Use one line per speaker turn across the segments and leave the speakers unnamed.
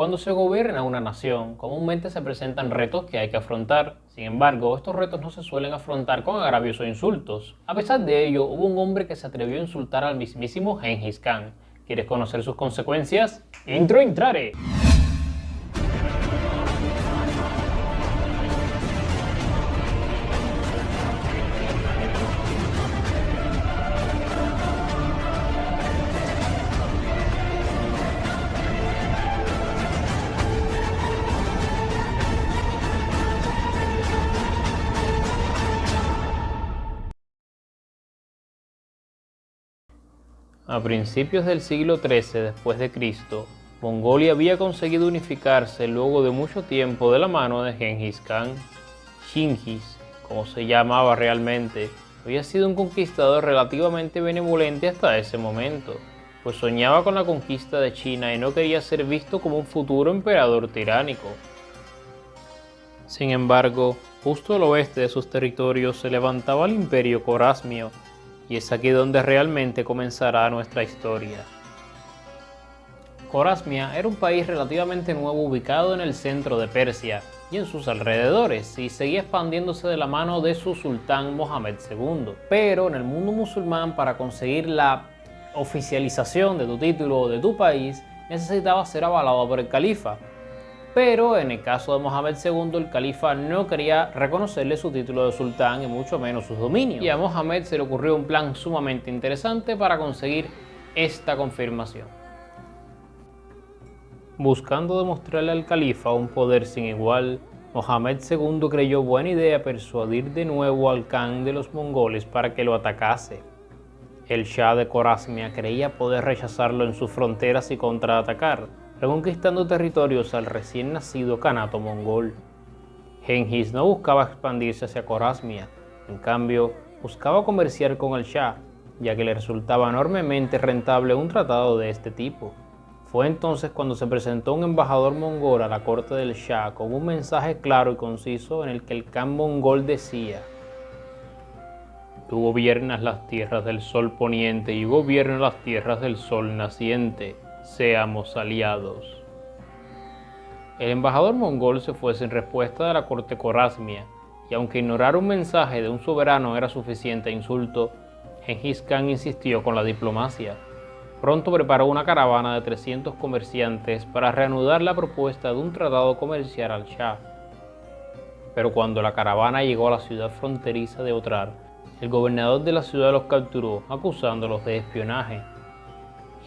Cuando se gobierna una nación, comúnmente se presentan retos que hay que afrontar. Sin embargo, estos retos no se suelen afrontar con agravios o insultos. A pesar de ello, hubo un hombre que se atrevió a insultar al mismísimo Gengis Khan. ¿Quieres conocer sus consecuencias? ¡Intro Intrare! A principios del siglo XIII después de Cristo, Mongolia había conseguido unificarse luego de mucho tiempo de la mano de Gengis Khan. Chingis, como se llamaba realmente, había sido un conquistador relativamente benevolente hasta ese momento, pues soñaba con la conquista de China y no quería ser visto como un futuro emperador tiránico. Sin embargo, justo al oeste de sus territorios se levantaba el Imperio Khorasmio, y es aquí donde realmente comenzará nuestra historia. Khorasmia era un país relativamente nuevo ubicado en el centro de Persia y en sus alrededores, y seguía expandiéndose de la mano de su sultán Mohammed II. Pero en el mundo musulmán, para conseguir la oficialización de tu título o de tu país, necesitabas ser avalado por el califa. Pero en el caso de Mohammed II, el califa no quería reconocerle su título de sultán y mucho menos sus dominios. Y a Mohammed se le ocurrió un plan sumamente interesante para conseguir esta confirmación. Buscando demostrarle al califa un poder sin igual, Mohammed II creyó buena idea persuadir de nuevo al Khan de los mongoles para que lo atacase. El Shah de Khorasmia creía poder rechazarlo en sus fronteras y contraatacar, reconquistando territorios al recién nacido Kanato mongol. Gengis no buscaba expandirse hacia Khorasmia, en cambio buscaba comerciar con el Shah, ya que le resultaba enormemente rentable un tratado de este tipo. Fue entonces cuando se presentó un embajador mongol a la corte del Shah con un mensaje claro y conciso en el que el Khan mongol decía: «Tú gobiernas las tierras del sol poniente y yo gobierno las tierras del sol naciente. Seamos aliados». El embajador mongol se fue sin respuesta de la corte Khorasmia, y aunque ignorar un mensaje de un soberano era suficiente insulto, Gengis Khan insistió con la diplomacia. Pronto preparó una caravana de 300 comerciantes para reanudar la propuesta de un tratado comercial al Shah. Pero cuando la caravana llegó a la ciudad fronteriza de Otrar, el gobernador de la ciudad los capturó, acusándolos de espionaje.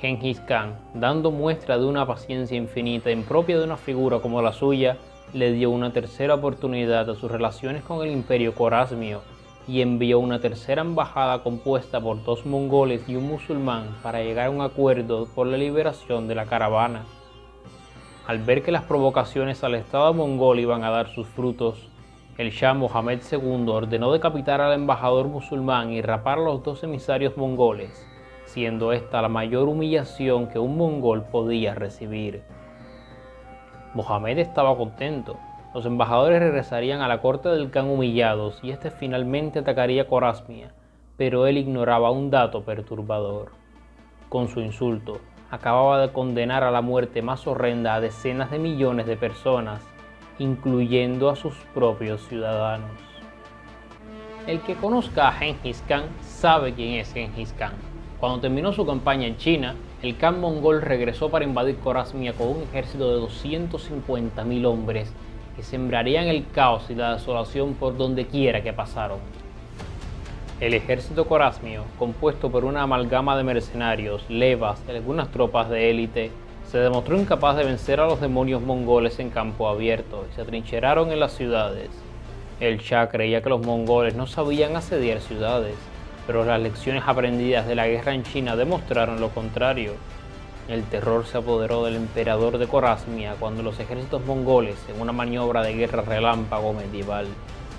Gengis Khan, dando muestra de una paciencia infinita impropia de una figura como la suya, le dio una tercera oportunidad a sus relaciones con el Imperio Khorasmio y envió una tercera embajada compuesta por 2 mongoles y un musulmán para llegar a un acuerdo por la liberación de la caravana. Al ver que las provocaciones al Estado mongol iban a dar sus frutos, el Shah Mohammed II ordenó decapitar al embajador musulmán y rapar a los 2 emisarios mongoles, siendo esta la mayor humillación que un mongol podía recibir. Mohammed estaba contento. Los embajadores regresarían a la corte del Khan humillados y este finalmente atacaría Khorasmia, pero él ignoraba un dato perturbador. Con su insulto, acababa de condenar a la muerte más horrenda a decenas de millones de personas, incluyendo a sus propios ciudadanos. El que conozca a Gengis Khan sabe quién es Gengis Khan. Cuando terminó su campaña en China, el Khan mongol regresó para invadir Khorasmia con un ejército de 250.000 hombres que sembrarían el caos y la desolación por donde quiera que pasaron. El ejército khorasmio, compuesto por una amalgama de mercenarios, levas y algunas tropas de élite, se demostró incapaz de vencer a los demonios mongoles en campo abierto y se atrincheraron en las ciudades. El Shah creía que los mongoles no sabían asediar ciudades, pero las lecciones aprendidas de la guerra en China demostraron lo contrario. El terror se apoderó del emperador de Khorasmia cuando los ejércitos mongoles, en una maniobra de guerra relámpago medieval,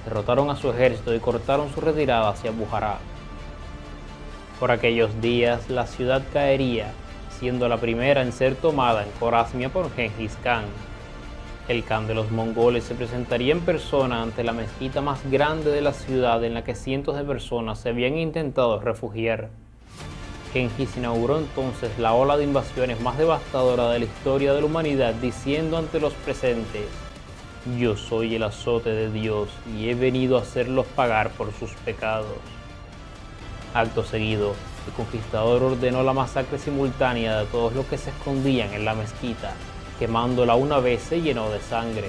derrotaron a su ejército y cortaron su retirada hacia Bujará. Por aquellos días, la ciudad caería, siendo la primera en ser tomada en Khorasmia por Gengis Khan. El Khan de los mongoles se presentaría en persona ante la mezquita más grande de la ciudad en la que cientos de personas se habían intentado refugiar. Genghis inauguró entonces la ola de invasiones más devastadora de la historia de la humanidad, diciendo ante los presentes: yo soy el azote de Dios y he venido a hacerlos pagar por sus pecados. Acto seguido, el conquistador ordenó la masacre simultánea de todos los que se escondían en la mezquita, quemándola una vez se llenó de sangre.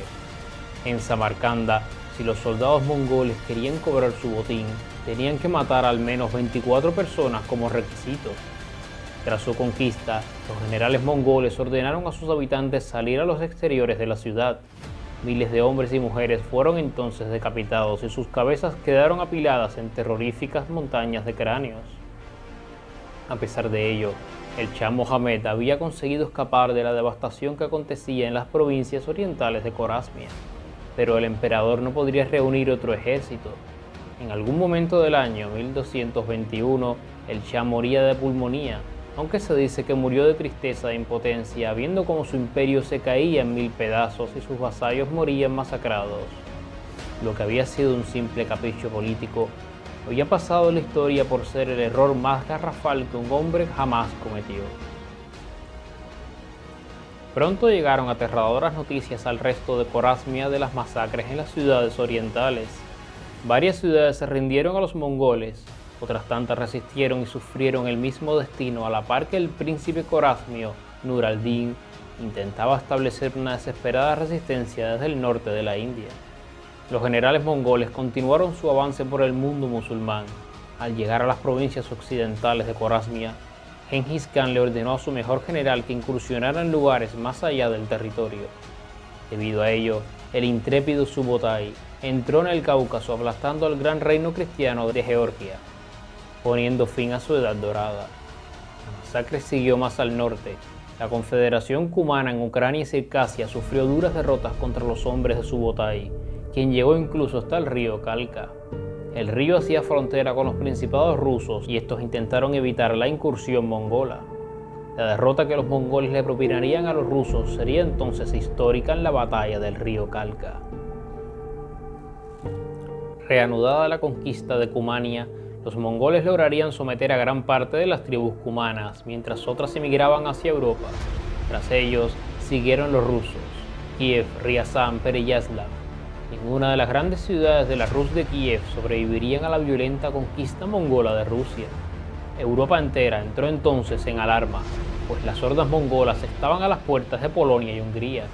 En Samarcanda, si los soldados mongoles querían cobrar su botín, tenían que matar al menos 24 personas como requisito. Tras su conquista, los generales mongoles ordenaron a sus habitantes salir a los exteriores de la ciudad. Miles de hombres y mujeres fueron entonces decapitados y sus cabezas quedaron apiladas en terroríficas montañas de cráneos. A pesar de ello, el Shah Mohammed había conseguido escapar de la devastación que acontecía en las provincias orientales de Corasmia, pero el emperador no podría reunir otro ejército. En algún momento del año 1221, el Shah moría de pulmonía, aunque se dice que murió de tristeza e impotencia, viendo cómo su imperio se caía en 1000 pedazos y sus vasallos morían masacrados. Lo que había sido un simple capricho político había pasado en la historia por ser el error más garrafal que un hombre jamás cometió. Pronto llegaron aterradoras noticias al resto de Corasmia de las masacres en las ciudades orientales. Varias ciudades se rindieron a los mongoles, otras tantas resistieron y sufrieron el mismo destino, a la par que el príncipe corasmio Nur al-Din intentaba establecer una desesperada resistencia desde el norte de la India. Los generales mongoles continuaron su avance por el mundo musulmán. Al llegar a las provincias occidentales de Corasmia, Genghis Khan le ordenó a su mejor general que incursionara en lugares más allá del territorio. Debido a ello, el intrépido Subotai entró en el Cáucaso aplastando al gran reino cristiano de Georgia, poniendo fin a su edad dorada. La masacre siguió más al norte. La Confederación Cumana en Ucrania y Circasia sufrió duras derrotas contra los hombres de Subotai, quien llegó incluso hasta el río Kalka. El río hacía frontera con los principados rusos y estos intentaron evitar la incursión mongola. La derrota que los mongoles le propinarían a los rusos sería entonces histórica en la batalla del río Kalka. Reanudada la conquista de Cumania, los mongoles lograrían someter a gran parte de las tribus cumanas, mientras otras emigraban hacia Europa. Tras ellos, siguieron los rusos: Kiev, Riazán, Pereyazlav. Ninguna de las grandes ciudades de la Rus de Kiev sobrevivirían a la violenta conquista mongola de Rusia. Europa entera entró entonces en alarma, pues las hordas mongolas estaban a las puertas de Polonia y Hungría.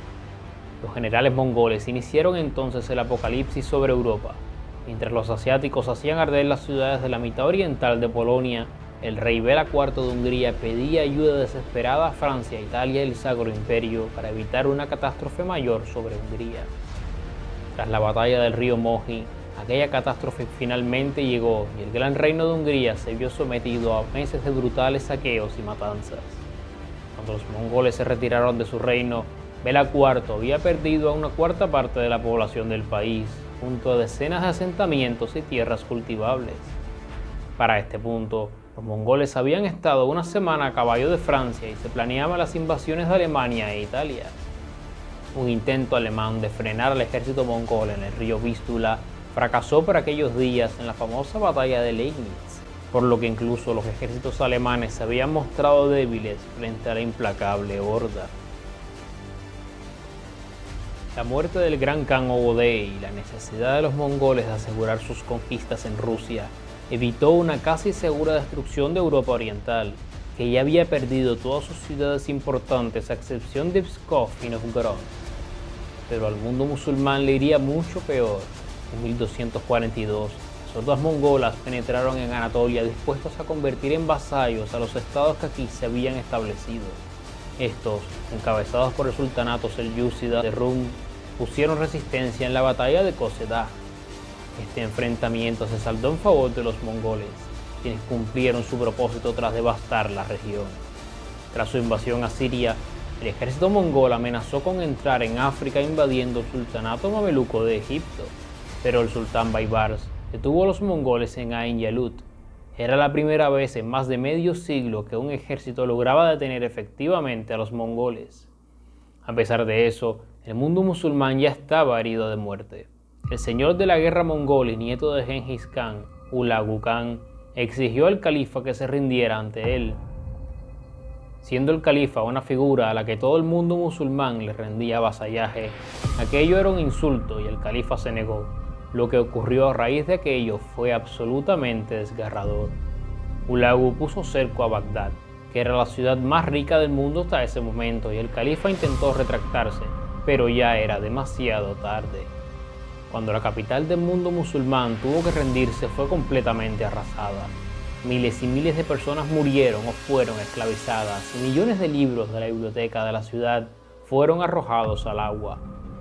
Los generales mongoles iniciaron entonces el apocalipsis sobre Europa. Mientras los asiáticos hacían arder las ciudades de la mitad oriental de Polonia, el rey Bela IV de Hungría pedía ayuda desesperada a Francia, Italia y el Sacro Imperio para evitar una catástrofe mayor sobre Hungría. Tras la batalla del río Mohi, aquella catástrofe finalmente llegó y el gran reino de Hungría se vio sometido a meses de brutales saqueos y matanzas. Cuando los mongoles se retiraron de su reino, Bela IV había perdido a una cuarta parte de la población del país, junto a decenas de asentamientos y tierras cultivables. Para este punto, los mongoles habían estado una semana a caballo de Francia y se planeaban las invasiones de Alemania e Italia. Un intento alemán de frenar al ejército mongol en el río Vístula fracasó por aquellos días en la famosa batalla de Liegnitz, por lo que incluso los ejércitos alemanes se habían mostrado débiles frente a la implacable horda. La muerte del gran Khan Ogodei y la necesidad de los mongoles de asegurar sus conquistas en Rusia evitó una casi segura destrucción de Europa Oriental, que ya había perdido todas sus ciudades importantes a excepción de Pskov y Novgorod. Pero al mundo musulmán le iría mucho peor. En 1242, las hordas mongolas penetraron en Anatolia dispuestos a convertir en vasallos a los estados que aquí se habían establecido. Estos, encabezados por el sultanato selyúcida de Rum, pusieron resistencia en la batalla de Kosedah. Este enfrentamiento se saldó en favor de los mongoles, quienes cumplieron su propósito tras devastar la región. Tras su invasión a Siria, el ejército mongol amenazó con entrar en África invadiendo el sultanato mameluco de Egipto, pero el sultán Baibars detuvo a los mongoles en Ain Yalut. Era la primera vez en más de medio siglo que un ejército lograba detener efectivamente a los mongoles. A pesar de eso, el mundo musulmán ya estaba herido de muerte. El señor de la guerra mongol y nieto de Genghis Khan, Hulagu Khan, exigió al califa que se rindiera ante él, Siendo el califa una figura a la que todo el mundo musulmán le rendía vasallaje, aquello era un insulto y el califa se negó. Lo que ocurrió a raíz de aquello fue absolutamente desgarrador. Hulagu puso cerco a Bagdad, que era la ciudad más rica del mundo hasta ese momento, y el califa intentó retractarse, pero ya era demasiado tarde. Cuando la capital del mundo musulmán tuvo que rendirse, fue completamente arrasada. Miles y miles de personas murieron o fueron esclavizadas, y millones de libros de la biblioteca de la ciudad fueron arrojados al agua,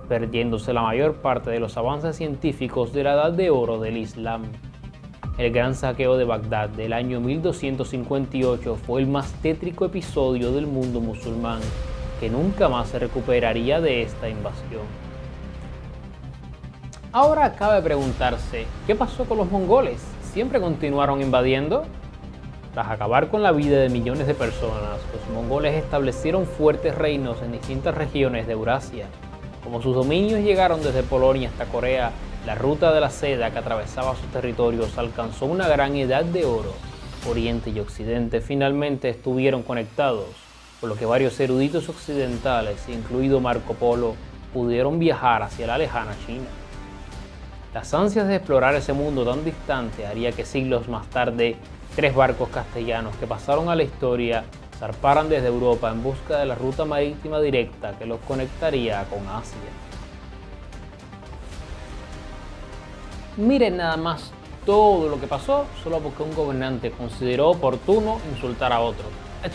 perdiéndose la mayor parte de los avances científicos de la Edad de Oro del Islam. El gran saqueo de Bagdad del año 1258 fue el más tétrico episodio del mundo musulmán, que nunca más se recuperaría de esta invasión. Ahora cabe preguntarse, ¿qué pasó con los mongoles? ¿Siempre continuaron invadiendo? Tras acabar con la vida de millones de personas, los mongoles establecieron fuertes reinos en distintas regiones de Eurasia. Como sus dominios llegaron desde Polonia hasta Corea, la ruta de la seda que atravesaba sus territorios alcanzó una gran edad de oro. Oriente y Occidente finalmente estuvieron conectados, por lo que varios eruditos occidentales, incluido Marco Polo, pudieron viajar hacia la lejana China. Las ansias de explorar ese mundo tan distante haría que siglos más tarde, 3 barcos castellanos que pasaron a la historia zarparan desde Europa en busca de la ruta marítima directa que los conectaría con Asia. Miren nada más todo lo que pasó solo porque un gobernante consideró oportuno insultar a otro.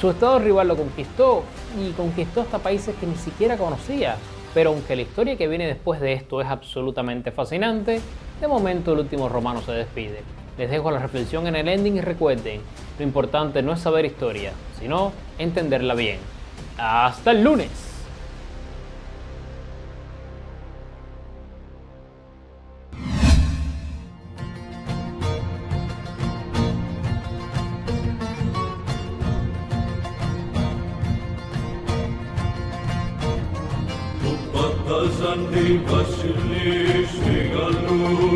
Su estado rival lo conquistó y conquistó hasta países que ni siquiera conocía. Pero aunque la historia que viene después de esto es absolutamente fascinante, de momento el último romano se despide. Les dejo la reflexión en el ending y recuerden, lo importante no es saber historia, sino entenderla bien. ¡Hasta el lunes!
Zandi Vasili Srigalu